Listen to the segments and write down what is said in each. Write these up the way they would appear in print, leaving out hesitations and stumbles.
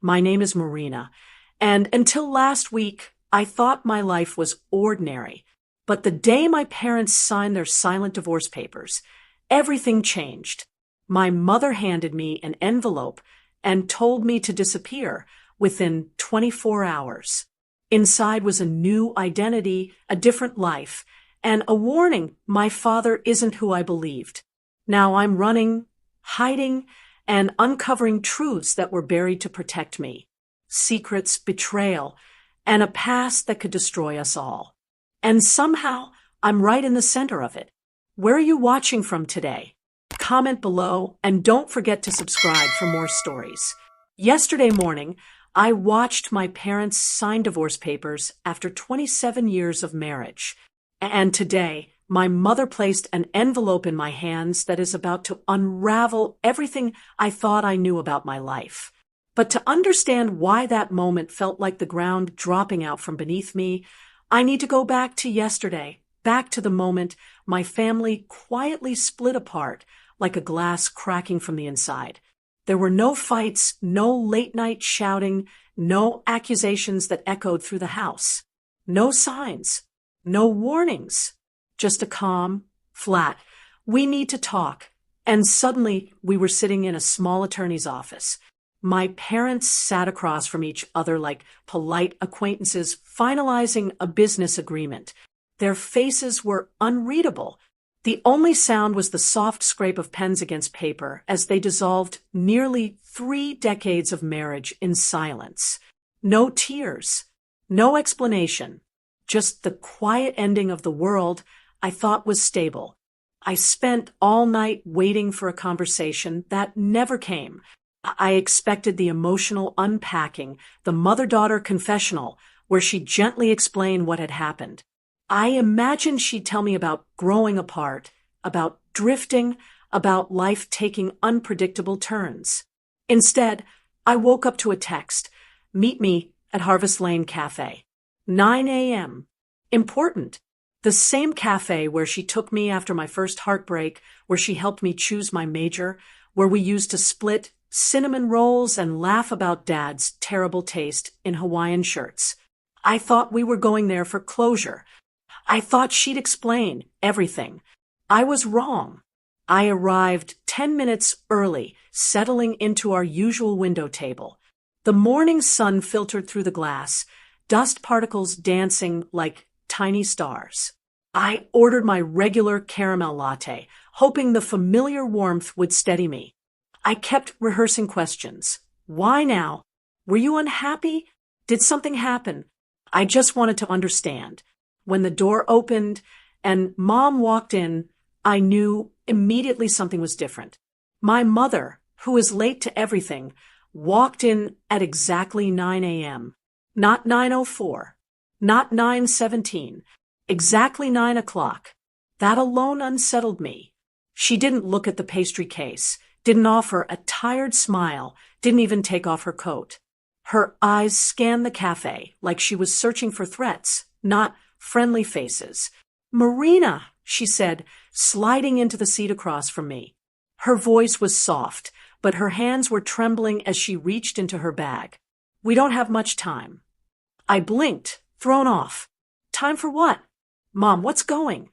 My name is Marina, and until last week, I thought my life was ordinary. But the day my parents signed their silent divorce papers, everything changed. My mother handed me an envelope and told me to disappear within 24 hours. Inside was a new identity, a different life, and a warning my father isn't who I believed. Now I'm running, hiding, and uncovering truths that were buried to protect me. Secrets, betrayal, and a past that could destroy us all. And somehow, I'm right in the center of it. Where are you watching from today? Comment below, and don't forget to subscribe for more stories. Yesterday morning, I watched my parents sign divorce papers after 27 years of marriage. And today, my mother placed an envelope in my hands that is about to unravel everything I thought I knew about my life. But to understand why that moment felt like the ground dropping out from beneath me, I need to go back to yesterday, back to the moment my family quietly split apart like a glass cracking from the inside. There were no fights, no late-night shouting, no accusations that echoed through the house. No signs, no warnings, just a calm, flat, "We need to talk." And suddenly we were sitting in a small attorney's office. My parents sat across from each other like polite acquaintances finalizing a business agreement. Their faces were unreadable. The only sound was the soft scrape of pens against paper as they dissolved nearly 3 decades of marriage in silence. No tears, no explanation, just the quiet ending of the world I thought was stable. I spent all night waiting for a conversation that never came. I expected the emotional unpacking, the mother-daughter confessional, where she gently explained what had happened. I imagined she'd tell me about growing apart, about drifting, about life taking unpredictable turns. Instead, I woke up to a text. "Meet me at Harvest Lane Cafe. 9 a.m. Important. The same cafe where she took me after my first heartbreak, where she helped me choose my major, where we used to split cinnamon rolls and laugh about Dad's terrible taste in Hawaiian shirts. I thought we were going there for closure. I thought she'd explain everything. I was wrong. I arrived 10 minutes early, settling into our usual window table. The morning sun filtered through the glass, dust particles dancing like tiny stars. I ordered my regular caramel latte, hoping the familiar warmth would steady me. I kept rehearsing questions. Why now? Were you unhappy? Did something happen? I just wanted to understand. When the door opened and Mom walked in, I knew immediately something was different. My mother, who is late to everything, walked in at exactly 9 a.m. Not 9:04, not 9:17, exactly 9 o'clock. That alone unsettled me. She didn't look at the pastry case, didn't offer a tired smile, didn't even take off her coat. Her eyes scanned the cafe like she was searching for threats, not friendly faces. "Marina," she said, sliding into the seat across from me. Her voice was soft, but her hands were trembling as she reached into her bag. "We don't have much time." I blinked, thrown off. "Time for what?" "Mom, what's going?"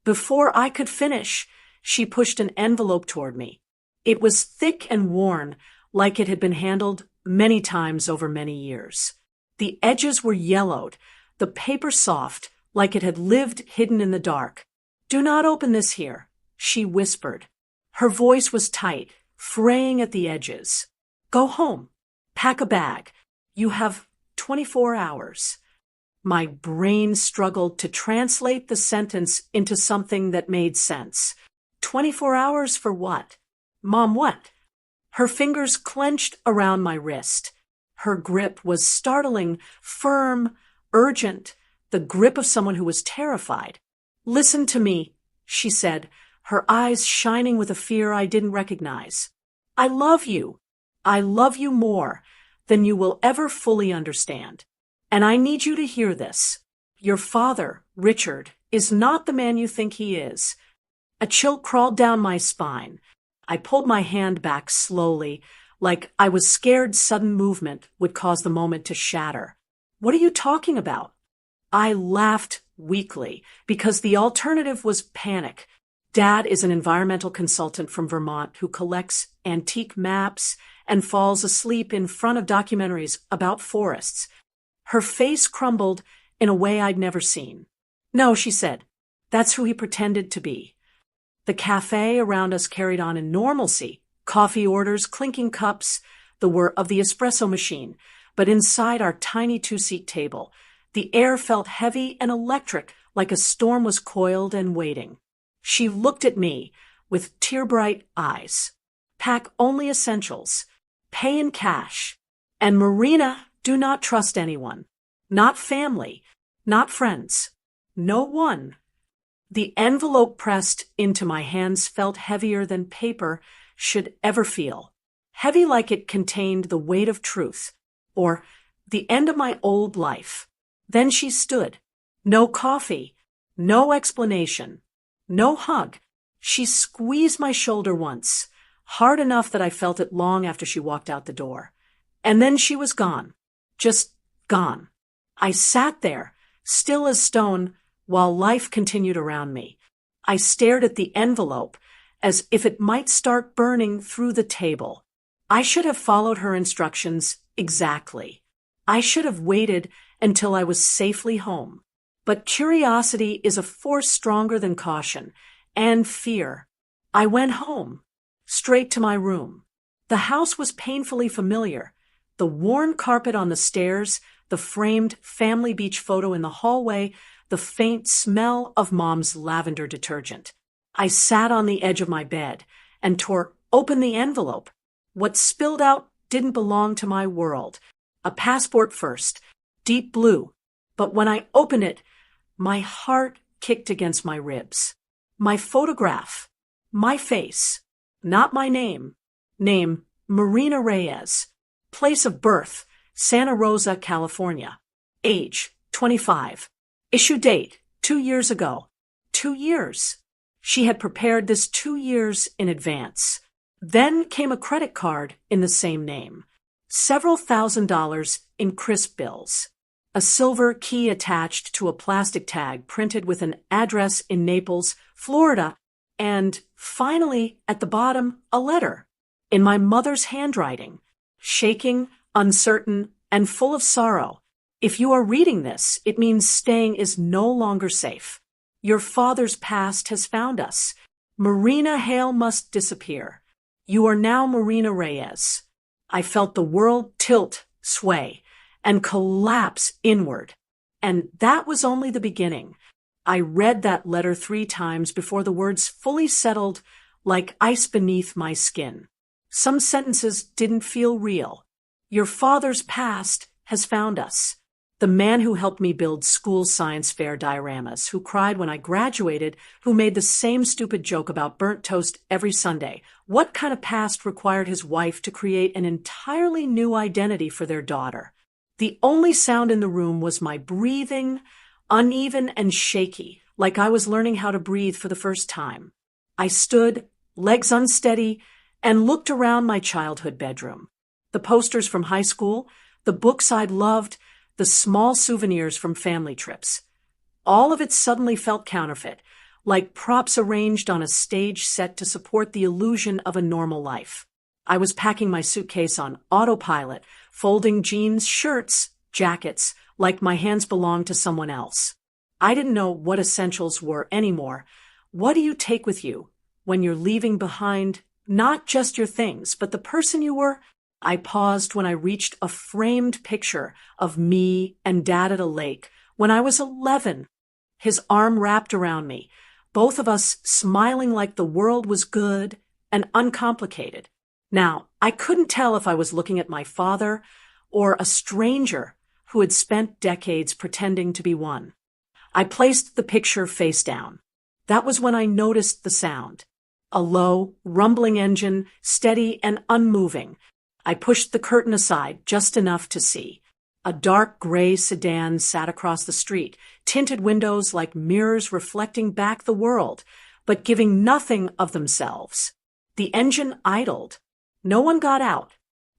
Before I could finish, she pushed an envelope toward me. It was thick and worn, like it had been handled many times over many years. The edges were yellowed, the paper soft, like it had lived hidden in the dark. "Do not open this here," she whispered. Her voice was tight, fraying at the edges. "Go home. Pack a bag. You have 24 hours. My brain struggled to translate the sentence into something that made sense. 24 hours for what? Mom, what? Her fingers clenched around my wrist. Her grip was startling, firm, urgent, the grip of someone who was terrified. "Listen to me," she said, her eyes shining with a fear I didn't recognize. "I love you. I love you more than you will ever fully understand. And I need you to hear this. Your father, Richard, is not the man you think he is." A chill crawled down my spine. I pulled my hand back slowly, like I was scared sudden movement would cause the moment to shatter. "What are you talking about?" I laughed weakly because the alternative was panic. Dad is an environmental consultant from Vermont who collects antique maps and falls asleep in front of documentaries about forests. Her face crumbled in a way I'd never seen. "No," she said. "That's who he pretended to be." The cafe around us carried on in normalcy. Coffee orders, clinking cups, the whir of the espresso machine. But inside our tiny two-seat table, the air felt heavy and electric, like a storm was coiled and waiting. She looked at me with tear-bright eyes. "Pack only essentials. Pay in cash. And Marina, do not trust anyone. Not family. Not friends. No one." The envelope pressed into my hands felt heavier than paper should ever feel. Heavy like it contained the weight of truth, or the end of my old life. Then she stood. No coffee. No explanation. No hug. She squeezed my shoulder once, hard enough that I felt it long after she walked out the door. And then she was gone. Just gone. I sat there, still as stone, while life continued around me. I stared at the envelope as if it might start burning through the table. I should have followed her instructions exactly. I should have waited until I was safely home. But curiosity is a force stronger than caution and fear. I went home, straight to my room. The house was painfully familiar. The worn carpet on the stairs, the framed family beach photo in the hallway, the faint smell of Mom's lavender detergent. I sat on the edge of my bed and tore open the envelope. What spilled out didn't belong to my world. A passport first, deep blue. But when I opened it, my heart kicked against my ribs. My photograph. My face. Not my name. Name, Marina Reyes. Place of birth, Santa Rosa, California. Age, 25. Issue date, 2 years ago. 2 years. She had prepared this 2 years in advance. Then came a credit card in the same name. Several $1,000s in crisp bills. A silver key attached to a plastic tag printed with an address in Naples, Florida, and finally, at the bottom, a letter. In my mother's handwriting. Shaking, uncertain, and full of sorrow. "If you are reading this, it means staying is no longer safe. Your father's past has found us. Marina Hale must disappear. You are now Marina Reyes." I felt the world tilt, sway, and collapse inward. And that was only the beginning. I read that letter 3 times before the words fully settled like ice beneath my skin. Some sentences didn't feel real. "Your father's past has found us." The man who helped me build school science fair dioramas, who cried when I graduated, who made the same stupid joke about burnt toast every Sunday. What kind of past required his wife to create an entirely new identity for their daughter? The only sound in the room was my breathing, uneven and shaky, like I was learning how to breathe for the first time. I stood, legs unsteady, and looked around my childhood bedroom. The posters from high school, the books I'd loved, the small souvenirs from family trips. All of it suddenly felt counterfeit, like props arranged on a stage set to support the illusion of a normal life. I was packing my suitcase on autopilot, folding jeans, shirts, jackets, like my hands belonged to someone else. I didn't know what essentials were anymore. What do you take with you when you're leaving behind not just your things, but the person you were? I paused when I reached a framed picture of me and Dad at a lake when I was 11. His arm wrapped around me, both of us smiling like the world was good and uncomplicated. Now, I couldn't tell if I was looking at my father or a stranger who had spent decades pretending to be one. I placed the picture face down. That was when I noticed the sound. A low, rumbling engine, steady and unmoving. I pushed the curtain aside just enough to see. A dark gray sedan sat across the street, tinted windows like mirrors reflecting back the world, but giving nothing of themselves. The engine idled. No one got out.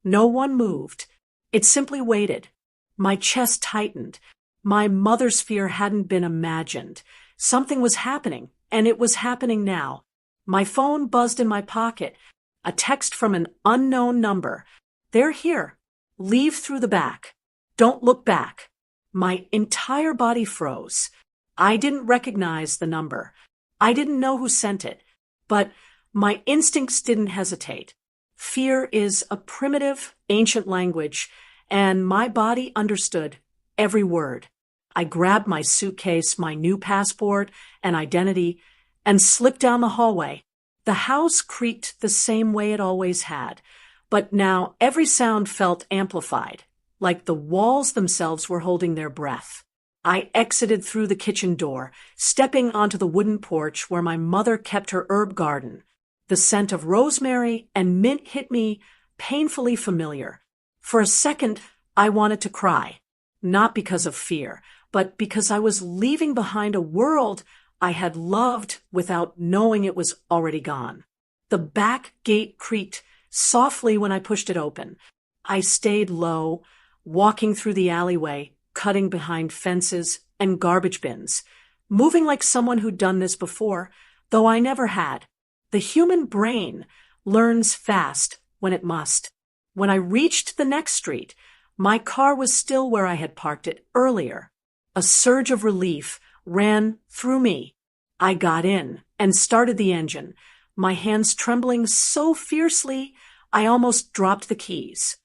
No one moved. It simply waited. My chest tightened. My mother's fear hadn't been imagined. Something was happening, and it was happening now. My phone buzzed in my pocket. A text from an unknown number. "They're here. Leave through the back. Don't look back." My entire body froze. I didn't recognize the number. I didn't know who sent it. But my instincts didn't hesitate. Fear is a primitive, ancient language, and my body understood every word. I grabbed my suitcase, my new passport, and identity, and slipped down the hallway. The house creaked the same way it always had, but now every sound felt amplified, like the walls themselves were holding their breath. I exited through the kitchen door, stepping onto the wooden porch where my mother kept her herb garden. The scent of rosemary and mint hit me, painfully familiar. For a second, I wanted to cry, not because of fear, but because I was leaving behind a world I had loved without knowing it was already gone. The back gate creaked softly when I pushed it open. I stayed low, walking through the alleyway, cutting behind fences and garbage bins, moving like someone who'd done this before, though I never had. The human brain learns fast when it must. When I reached the next street, my car was still where I had parked it earlier. A surge of relief ran through me. I got in and started the engine, my hands trembling so fiercely I almost dropped the keys.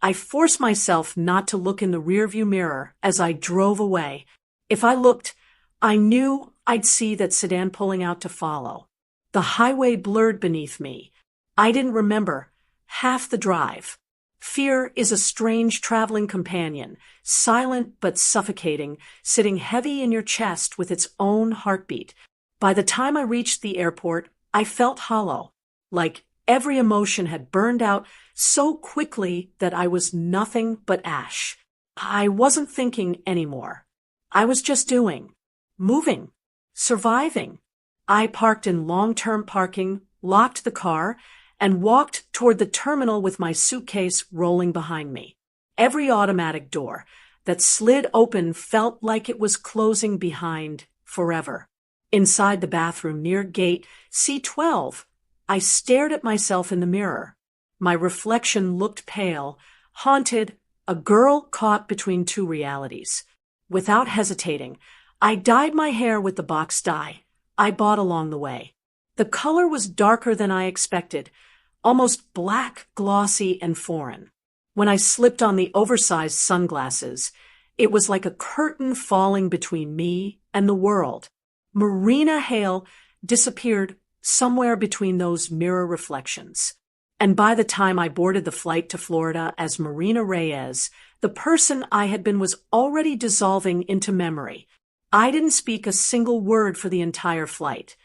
I forced myself not to look in the rearview mirror as I drove away. If I looked, I knew I'd see that sedan pulling out to follow. The highway blurred beneath me. I didn't remember half the drive. Fear is a strange traveling companion, silent but suffocating, sitting heavy in your chest with its own heartbeat. By the time I reached the airport, I felt hollow, like every emotion had burned out so quickly that I was nothing but ash. I wasn't thinking anymore. I was just doing, moving, surviving. I parked in long-term parking, locked the car, and walked toward the terminal with my suitcase rolling behind me. Every automatic door that slid open felt like it was closing behind forever. Inside the bathroom near gate C12, I stared at myself in the mirror. My reflection looked pale, haunted, a girl caught between two realities. Without hesitating, I dyed my hair with the box dye I bought along the way. The color was darker than I expected, almost black, glossy, and foreign. When I slipped on the oversized sunglasses, it was like a curtain falling between me and the world. Marina Hale disappeared somewhere between those mirror reflections. And by the time I boarded the flight to Florida as Marina Reyes, the person I had been was already dissolving into memory. I didn't speak a single word for the entire flight.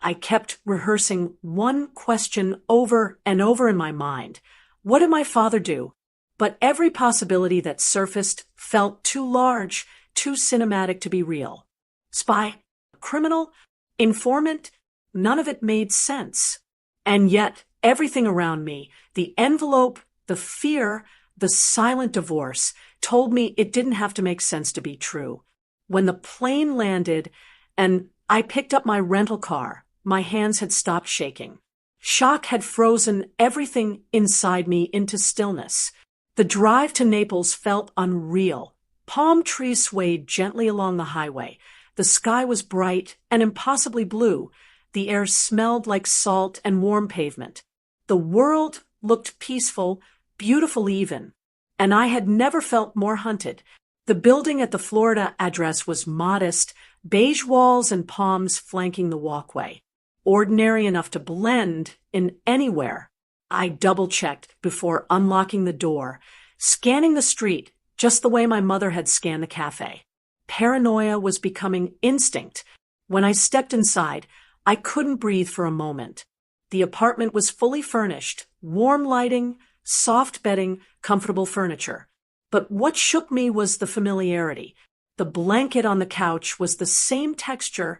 I kept rehearsing one question over and over in my mind. What did my father do? But every possibility that surfaced felt too large, too cinematic to be real. Spy? Criminal? Informant? None of it made sense. And yet, everything around me, the envelope, the fear, the silent divorce, told me it didn't have to make sense to be true. When the plane landed and I picked up my rental car, my hands had stopped shaking. Shock had frozen everything inside me into stillness. The drive to Naples felt unreal. Palm trees swayed gently along the highway. The sky was bright and impossibly blue. The air smelled like salt and warm pavement. The world looked peaceful, beautiful even. And I had never felt more hunted. The building at the Florida address was modest, beige walls and palms flanking the walkway. Ordinary enough to blend in anywhere. I double-checked before unlocking the door, scanning the street just the way my mother had scanned the cafe. Paranoia was becoming instinct. When I stepped inside, I couldn't breathe for a moment. The apartment was fully furnished, warm lighting, soft bedding, comfortable furniture. But what shook me was the familiarity. The blanket on the couch was the same texture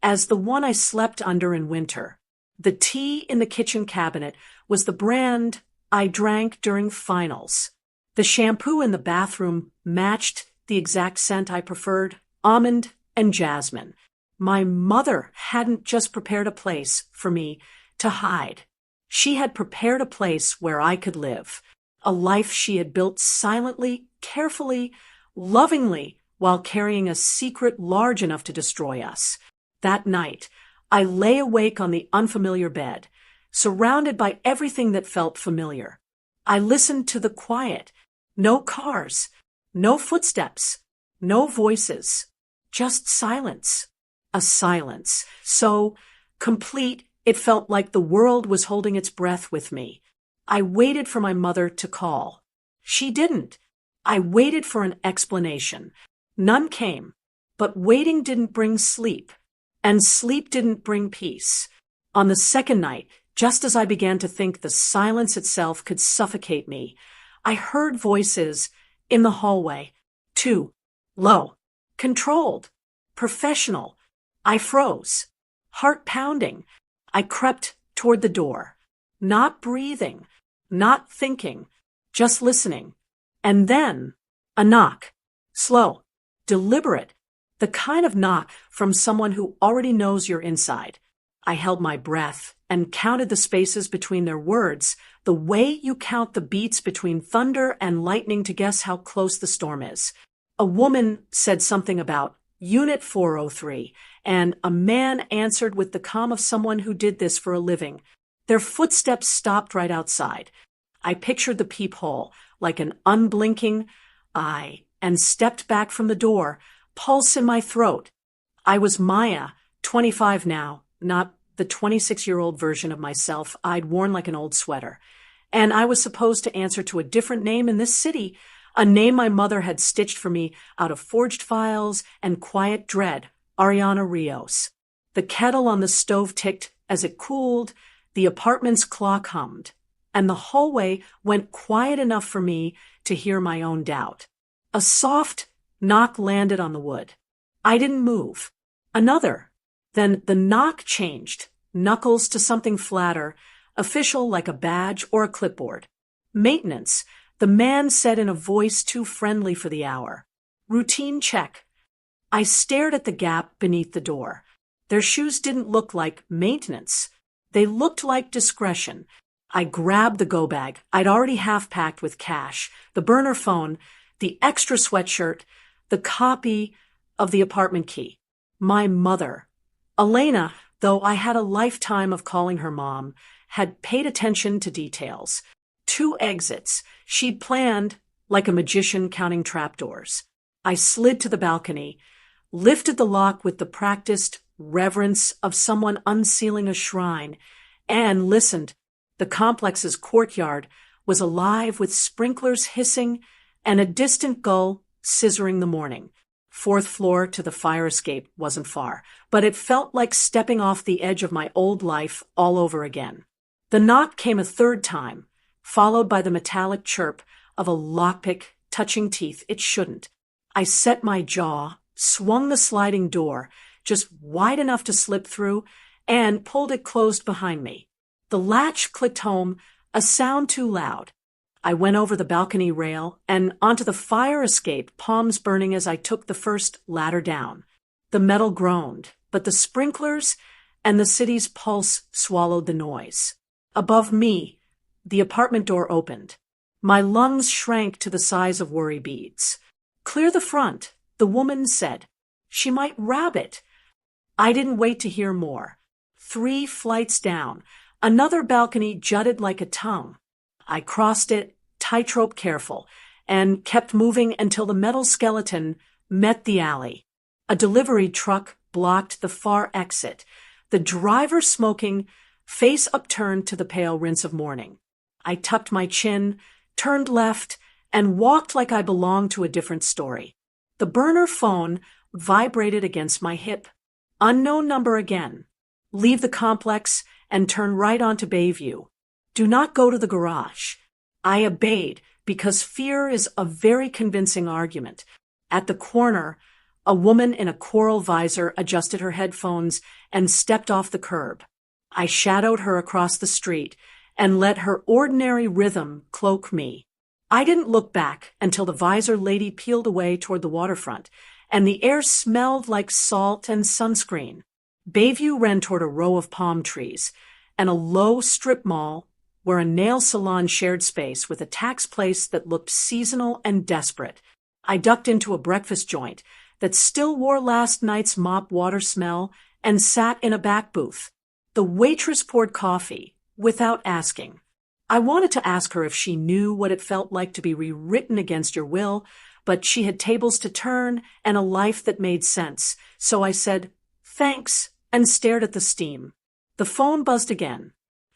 as the one I slept under in winter. The tea in the kitchen cabinet was the brand I drank during finals. The shampoo in the bathroom matched the exact scent I preferred, almond and jasmine. My mother hadn't just prepared a place for me to hide. She had prepared a place where I could live, a life she had built silently, carefully, lovingly, while carrying a secret large enough to destroy us. That night, I lay awake on the unfamiliar bed, surrounded by everything that felt familiar. I listened to the quiet. No cars, no footsteps, no voices, just silence. A silence so complete it felt like the world was holding its breath with me. I waited for my mother to call. She didn't. I waited for an explanation. None came, but waiting didn't bring sleep, and sleep didn't bring peace. On the second night, just as I began to think the silence itself could suffocate me, I heard voices in the hallway. Too low, controlled, professional. I froze, heart pounding. I crept toward the door, not breathing, not thinking, just listening. And then a knock, slow, deliberate, the kind of knock from someone who already knows you're inside. I held my breath and counted the spaces between their words, the way you count the beats between thunder and lightning to guess how close the storm is. A woman said something about Unit 403, and a man answered with the calm of someone who did this for a living. Their footsteps stopped right outside. I pictured the peephole like an unblinking eye and stepped back from the door, pulse in my throat. I was Maya, 25 now, not the 26-year-old version of myself I'd worn like an old sweater. And I was supposed to answer to a different name in this city, a name my mother had stitched for me out of forged files and quiet dread, Ariana Rios. The kettle on the stove ticked as it cooled, the apartment's clock hummed, and the hallway went quiet enough for me to hear my own doubt. A soft knock landed on the wood. I didn't move. Another. Then the knock changed, knuckles to something flatter, official like a badge or a clipboard. Maintenance, the man said in a voice too friendly for the hour. Routine check. I stared at the gap beneath the door. Their shoes didn't look like maintenance. They looked like discretion. I grabbed the go bag I'd already half-packed with cash, the burner phone, the extra sweatshirt, the copy of the apartment key. My mother. Elena, though I had a lifetime of calling her mom, had paid attention to details. 2 exits. She'd planned like a magician counting trapdoors. I slid to the balcony, lifted the lock with the practiced reverence of someone unsealing a shrine, and listened. The complex's courtyard was alive with sprinklers hissing and a distant gull scissoring the morning. 4th floor to the fire escape wasn't far, but it felt like stepping off the edge of my old life all over again. The knock came a 3rd time, followed by the metallic chirp of a lockpick touching teeth it shouldn't. I set my jaw, swung the sliding door, just wide enough to slip through, and pulled it closed behind me. The latch clicked home, a sound too loud. I went over the balcony rail and onto the fire escape, palms burning as I took the first ladder down. The metal groaned, but the sprinklers and the city's pulse swallowed the noise. Above me, the apartment door opened. My lungs shrank to the size of worry beads. Clear the front, the woman said. She might rabbit. I didn't wait to hear more. 3 flights down, another balcony jutted like a tongue. I crossed it, tightrope careful, and kept moving until the metal skeleton met the alley. A delivery truck blocked the far exit, the driver smoking, face upturned to the pale rinse of morning. I tucked my chin, turned left, and walked like I belonged to a different story. The burner phone vibrated against my hip. Unknown number again. Leave the complex and turn right onto Bayview. Do not go to the garage. I obeyed because fear is a very convincing argument. At the corner, a woman in a coral visor adjusted her headphones and stepped off the curb. I shadowed her across the street and let her ordinary rhythm cloak me. I didn't look back until the visor lady peeled away toward the waterfront, and the air smelled like salt and sunscreen. Bayview ran toward a row of palm trees, and a low strip mall where a nail salon shared space with a tax place that looked seasonal and desperate. I ducked into a breakfast joint that still wore last night's mop water smell and sat in a back booth. The waitress poured coffee without asking. I wanted to ask her if she knew what it felt like to be rewritten against your will, but she had tables to turn and a life that made sense, so I said, "Thanks," and stared at the steam. The phone buzzed again.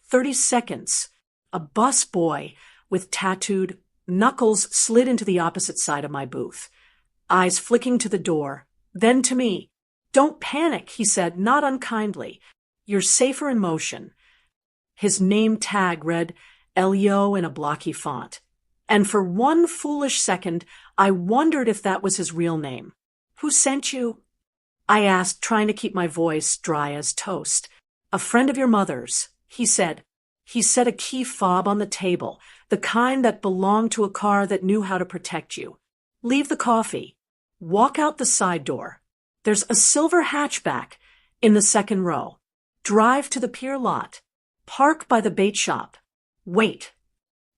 30 seconds. A bus boy with tattooed knuckles slid into the opposite side of my booth, eyes flicking to the door, then to me. "Don't panic," he said, not unkindly. "You're safer in motion." His name tag read Elio in a blocky font, and for one foolish second I wondered if that was his real name. "Who sent you?" I asked, trying to keep my voice dry as toast. "A friend of your mother's," he said. He set a key fob on the table, the kind that belonged to a car that knew how to protect you. "Leave the coffee. Walk out the side door. There's a silver hatchback in the second row. Drive to the pier lot. Park by the bait shop. Wait."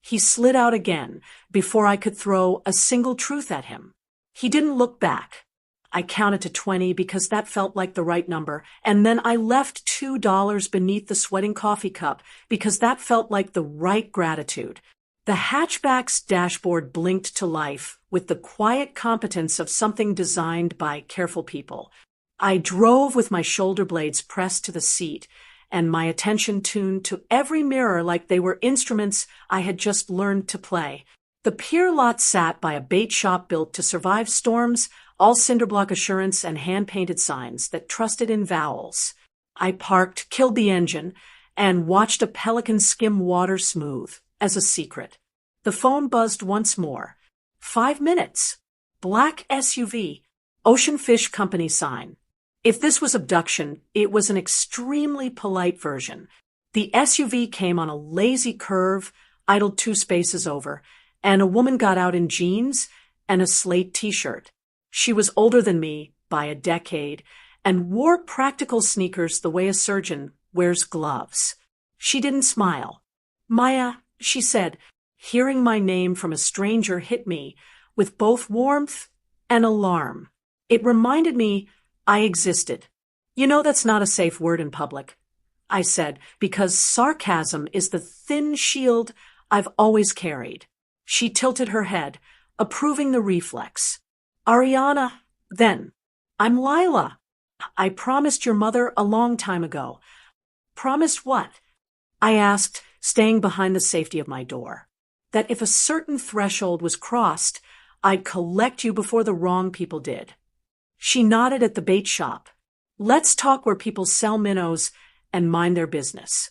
He slid out again before I could throw a single truth at him. He didn't look back. I counted to 20 because that felt like the right number, and then I left $2 beneath the sweating coffee cup because that felt like the right gratitude. The hatchback's dashboard blinked to life with the quiet competence of something designed by careful people. I drove with my shoulder blades pressed to the seat and my attention tuned to every mirror like they were instruments I had just learned to play. The pier lot sat by a bait shop built to survive storms, all cinderblock assurance and hand-painted signs that trusted in vowels. I parked, killed the engine, and watched a pelican skim water smooth as a secret. The phone buzzed once more. 5 minutes. Black SUV. Ocean Fish Company sign. If this was abduction, it was an extremely polite version. The SUV came on a lazy curve, idled 2 spaces over, and a woman got out in jeans and a slate t-shirt. She was older than me by a decade and wore practical sneakers the way a surgeon wears gloves. She didn't smile. "Maya," she said. Hearing my name from a stranger hit me with both warmth and alarm. It reminded me I existed. "You know that's not a safe word in public," I said, because sarcasm is the thin shield I've always carried. She tilted her head, approving the reflex. "Ariana, then. I'm Lila. I promised your mother a long time ago." "Promised what?" I asked, staying behind the safety of my door. "That if a certain threshold was crossed, I'd collect you before the wrong people did." She nodded at the bait shop. "Let's talk where people sell minnows and mind their business."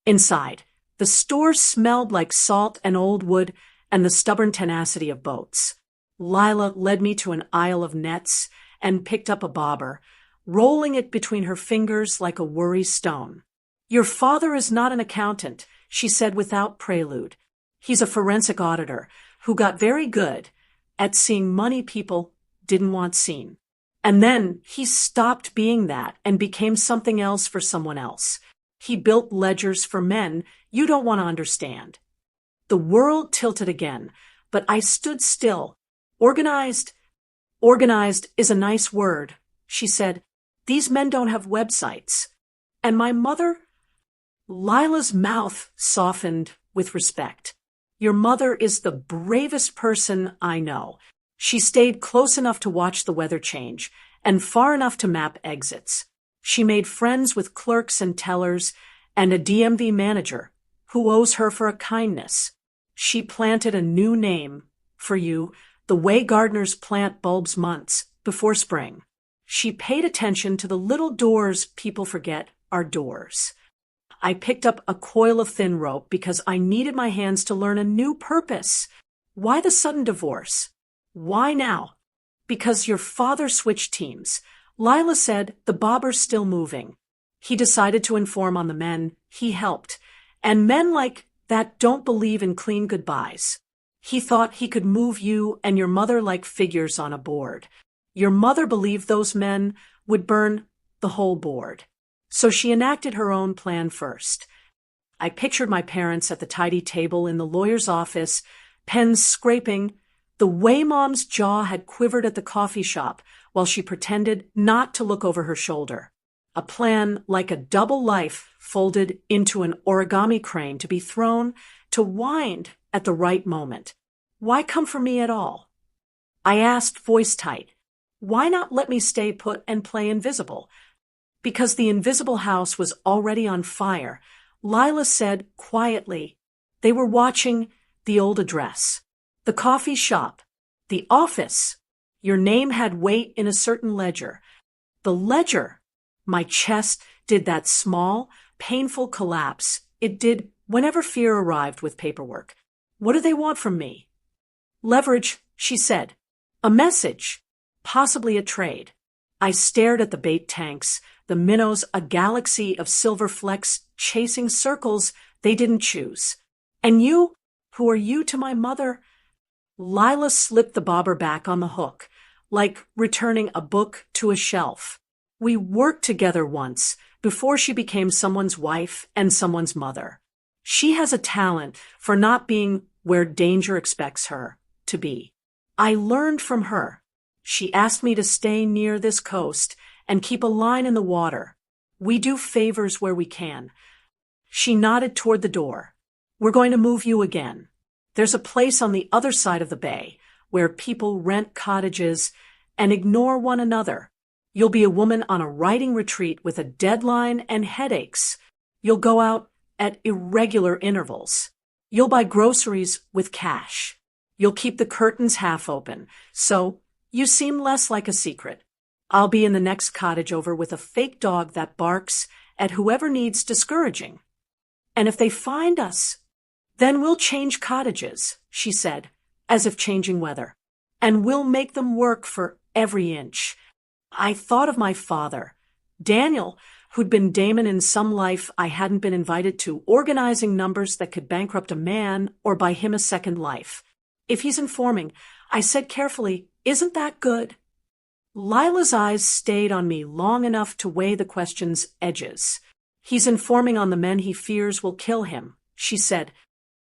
Inside, the store smelled like salt and old wood and the stubborn tenacity of boats. Lila led me to an aisle of nets and picked up a bobber, rolling it between her fingers like a worry stone. "Your father is not an accountant," she said without prelude. "He's a forensic auditor who got very good at seeing money people didn't want seen. And then he stopped being that and became something else for someone else. He built ledgers for men you don't want to understand." The world tilted again, but I stood still. Organized is a nice word," she said. "These men don't have websites." "And my mother?" Lila's mouth softened with respect. "Your mother is the bravest person I know. She stayed close enough to watch the weather change and far enough to map exits. She made friends with clerks and tellers and a DMV manager who owes her for a kindness. She planted a new name for you the way gardeners plant bulbs months before spring. She paid attention to the little doors people forget are doors." I picked up a coil of thin rope because I needed my hands to learn a new purpose. "Why the sudden divorce?" "Why now?" "Because your father switched teams." Lila said the bobber's still moving. "He decided to inform on the men he helped, and men like that don't believe in clean goodbyes. He thought he could move you and your mother like figures on a board. Your mother believed those men would burn the whole board. So she enacted her own plan first. I pictured my parents at the tidy table in the lawyer's office, pens scraping, the way Mom's jaw had quivered at the coffee shop while she pretended not to look over her shoulder. A plan like a double life folded into an origami crane to be thrown to wind at the right moment. Why come for me at all? I asked, voice tight. Why not let me stay put and play invisible? Because the invisible house was already on fire, Lila said quietly. They were watching the old address, the coffee shop, the office. Your name had weight in a certain ledger. The ledger. My chest did that small, painful collapse it did whenever fear arrived with paperwork. What do they want from me? Leverage, she said. A message. Possibly a trade. I stared at the bait tanks, the minnows, a galaxy of silver flecks chasing circles they didn't choose. And you? Who are you to my mother? Lila slipped the bobber back on the hook, like returning a book to a shelf. We worked together once, before she became someone's wife and someone's mother. She has a talent for not being where danger expects her to be. I learned from her. She asked me to stay near this coast and keep a line in the water. We do favors where we can. She nodded toward the door. We're going to move you again. There's a place on the other side of the bay where people rent cottages and ignore one another. You'll be a woman on a writing retreat with a deadline and headaches. You'll go out at irregular intervals. You'll buy groceries with cash. You'll keep the curtains half open, so you seem less like a secret. I'll be in the next cottage over with a fake dog that barks at whoever needs discouraging. And if they find us, then we'll change cottages, she said, as if changing weather. And we'll make them work for every inch. I thought of my father, Daniel, who'd been Damon in some life I hadn't been invited to, organizing numbers that could bankrupt a man or buy him a second life. If he's informing, I said carefully, isn't that good? Lila's eyes stayed on me long enough to weigh the question's edges. He's informing on the men he fears will kill him, she said,